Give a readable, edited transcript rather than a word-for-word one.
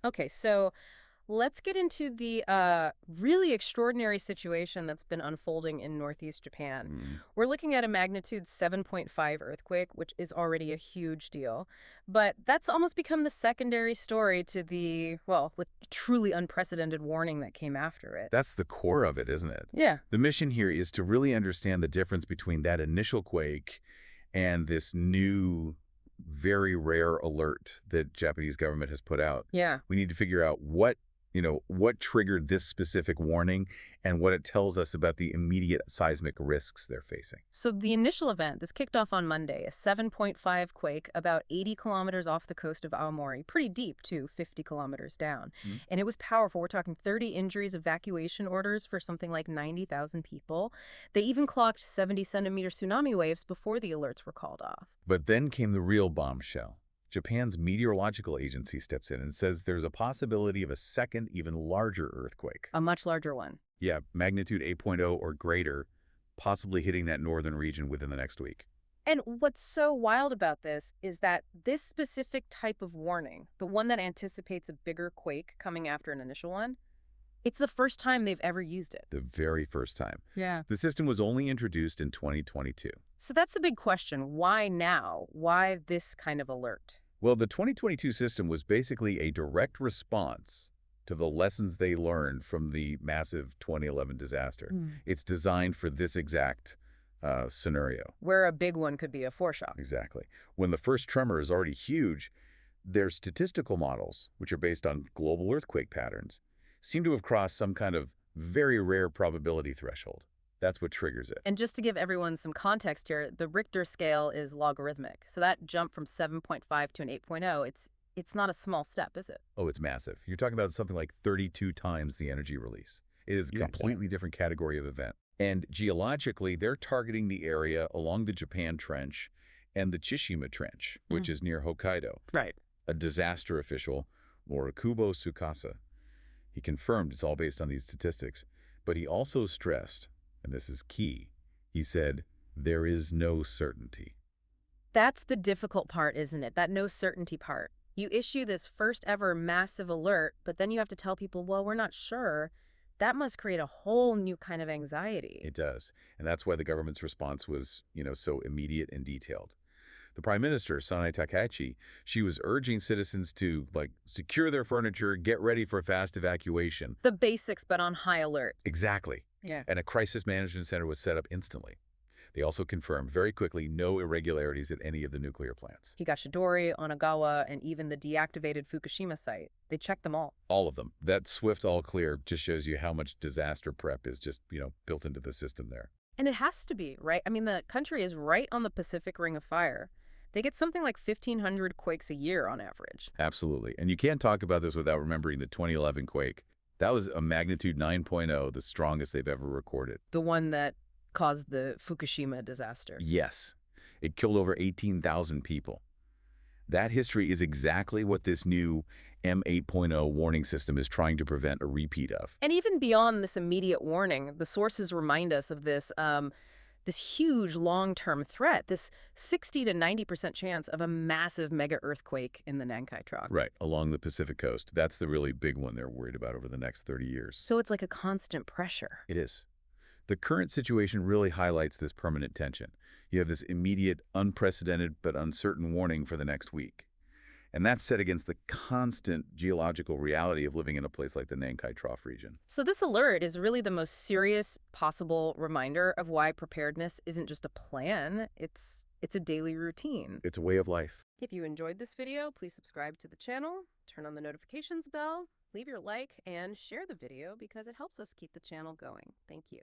Okay, so let's get into the really extraordinary situation that's been unfolding in Northeast Japan. Mm. We're looking at a magnitude 7.5 earthquake, which is already a huge deal. But that's almost become the secondary story to the truly unprecedented warning that came after it. That's the core of it, isn't it? Yeah. The mission here is to really understand the difference between that initial quake and this new, very rare alert that Japanese government has put out. Yeah. We need to figure out what triggered this specific warning and what it tells us about the immediate seismic risks they're facing. So the initial event, this kicked off on Monday, a 7.5 quake about 80 kilometers off the coast of Aomori, pretty deep too, 50 kilometers down. Mm. And it was powerful. We're talking 30 injuries, evacuation orders for something like 90,000 people. They even clocked 70-centimeter tsunami waves before the alerts were called off. But then came the real bombshell. Japan's meteorological agency steps in and says there's a possibility of a second, even larger earthquake. A much larger one. Yeah, magnitude 8.0 or greater, possibly hitting that northern region within the next week. And what's so wild about this is that this specific type of warning, the one that anticipates a bigger quake coming after an initial one, it's the first time they've ever used it. The very first time. Yeah. The system was only introduced in 2022. So that's the big question. Why now? Why this kind of alert? Well, the 2022 system was basically a direct response to the lessons they learned from the massive 2011 disaster. It's designed for this exact scenario. Where a big one could be a foreshock. Exactly. When the first tremor is already huge, their statistical models, which are based on global earthquake patterns, seem to have crossed some kind of very rare probability threshold. That's what triggers it. And just to give everyone some context here, the Richter scale is logarithmic. So that jump from 7.5 to an 8.0, it's not a small step, is it? Oh, it's massive. You're talking about something like 32 times the energy release. It is a completely different category of event. And geologically, they're targeting the area along the Japan Trench and the Chishima Trench, which is near Hokkaido. Right. A disaster official, Morikubo Tsukasa, he confirmed it's all based on these statistics, but he also stressed, and this is key, he said, there is no certainty. That's the difficult part, isn't it? That no certainty part. You issue this first ever massive alert, but then you have to tell people, well, we're not sure. That must create a whole new kind of anxiety. It does. And that's why the government's response was, so immediate and detailed. The Prime Minister, Sanae Takaichi, she was urging citizens to, secure their furniture, get ready for fast evacuation. The basics, but on high alert. Exactly. Yeah. And a crisis management center was set up instantly. They also confirmed very quickly no irregularities at any of the nuclear plants. Higashidori, Onagawa, and even the deactivated Fukushima site. They checked them all. All of them. That swift all clear just shows you how much disaster prep is just, built into the system there. And it has to be, right? I mean, the country is right on the Pacific Ring of Fire. They get something like 1,500 quakes a year on average. Absolutely. And you can't talk about this without remembering the 2011 quake. That was a magnitude 9.0, the strongest they've ever recorded. The one that caused the Fukushima disaster. Yes. It killed over 18,000 people. That history is exactly what this new M8.0 warning system is trying to prevent a repeat of. And even beyond this immediate warning, the sources remind us of this huge long-term threat, this 60 to 90% chance of a massive mega earthquake in the Nankai Trough. Right, along the Pacific coast. That's the really big one they're worried about over the next 30 years. So it's like a constant pressure. It is. The current situation really highlights this permanent tension. You have this immediate, unprecedented, but uncertain warning for the next week. And that's set against the constant geological reality of living in a place like the Nankai Trough region. So this alert is really the most serious possible reminder of why preparedness isn't just a plan, it's a daily routine. It's a way of life. If you enjoyed this video, please subscribe to the channel, turn on the notifications bell, leave your like, and share the video because it helps us keep the channel going. Thank you.